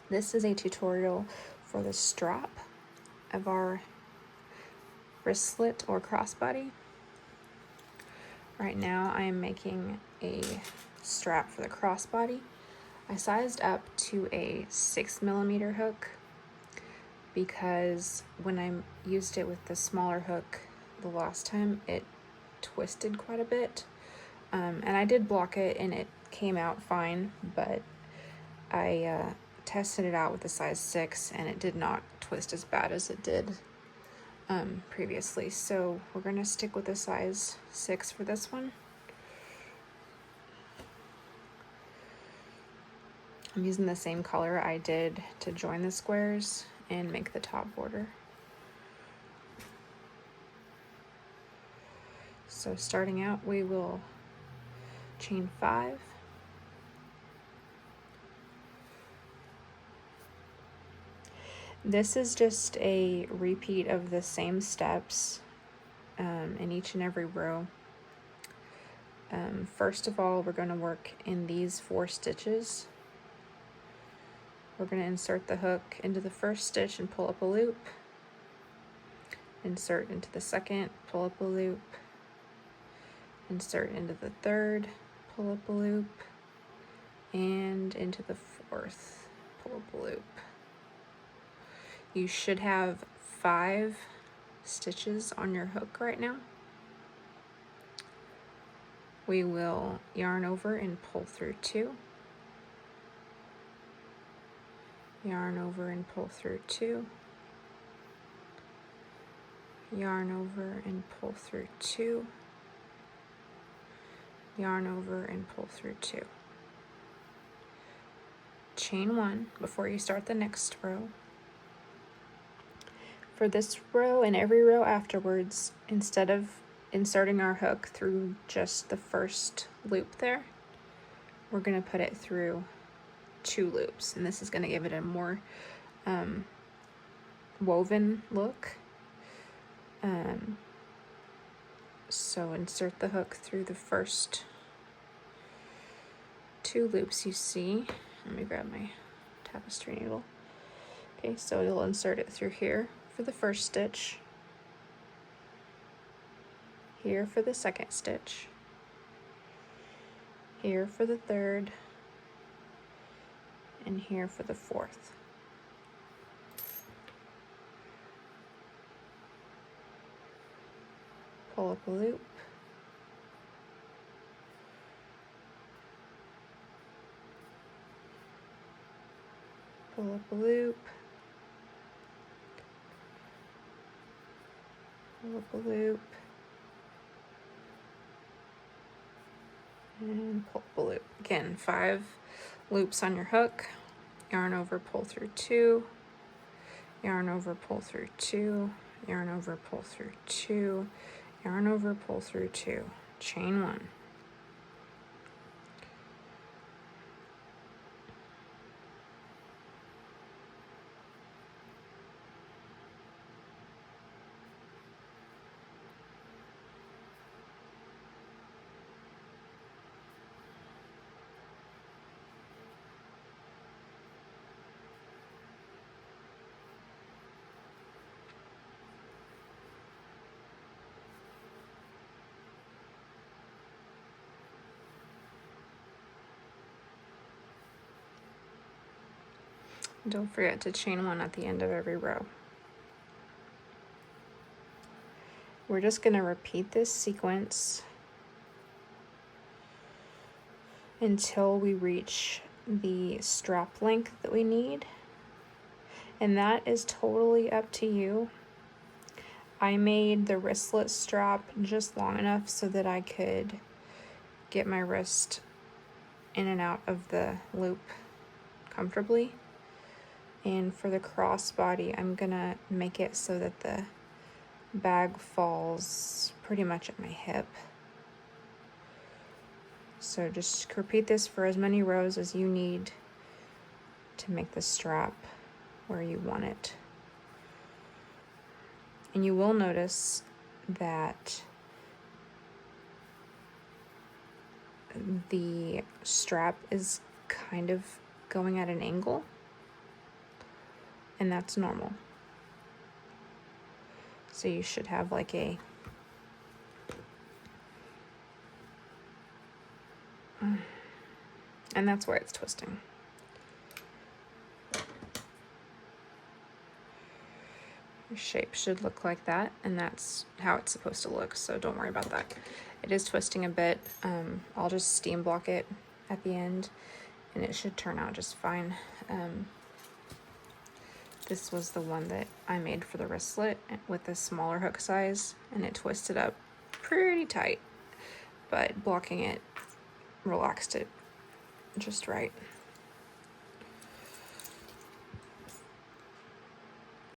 This is a tutorial for the strap of our wristlet or crossbody. Right now I am making a strap for the crossbody. I sized up to a 6mm hook because when I used it with the smaller hook the last time, it twisted quite a bit. And I did block it and it came out fine, but I tested it out with a size 6 and it did not twist as bad as it did previously. So we're going to stick with a size 6 for this one. I'm using the same color I did to join the squares and make the top border. So starting out, we will chain 5. This is just a repeat of the same steps in each and every row. First of all, we're going to work in these 4 stitches. We're going to insert the hook into the first stitch and pull up a loop. Insert into the second, pull up a loop. Insert into the third, pull up a loop. And into the fourth, pull up a loop. You should have 5 stitches on your hook right now. We will yarn over and pull through 2. Yarn over and pull through 2. Yarn over and pull through 2. Yarn over and pull through 2. Chain 1 before you start the next row. For this row and every row afterwards, instead of inserting our hook through just the first loop there, we're going to put it through 2 loops, and this is going to give it a more woven look. So insert the hook through the first 2 loops you see. Let me grab my tapestry needle. Okay, so you'll insert it through here for the first stitch, here for the second stitch, here for the third, and here for the fourth. Pull up a loop. Pull up a loop. Pull up a loop. And pull up a loop. Again, 5 loops on your hook. Yarn over, pull through 2. Yarn over, pull through 2. Yarn over, pull through 2. Yarn over, pull through 2. Chain 1. Don't forget to chain 1 at the end of every row. We're just going to repeat this sequence until we reach the strap length that we need, and that is totally up to you. I made the wristlet strap just long enough so that I could get my wrist in and out of the loop comfortably. And for the crossbody, I'm gonna make it so that the bag falls pretty much at my hip. So just repeat this for as many rows as you need to make the strap where you want it. And you will notice that the strap is kind of going at an angle. and that's normal. So you should have like a and that's where it's twisting. Your shape should look like that, and that's how it's supposed to look, so don't worry about that. It is twisting a bit. I'll just steam block it at the end, and it should turn out just fine. This was the one that I made for the wristlet with a smaller hook size, and it twisted up pretty tight, but blocking it relaxed it just right.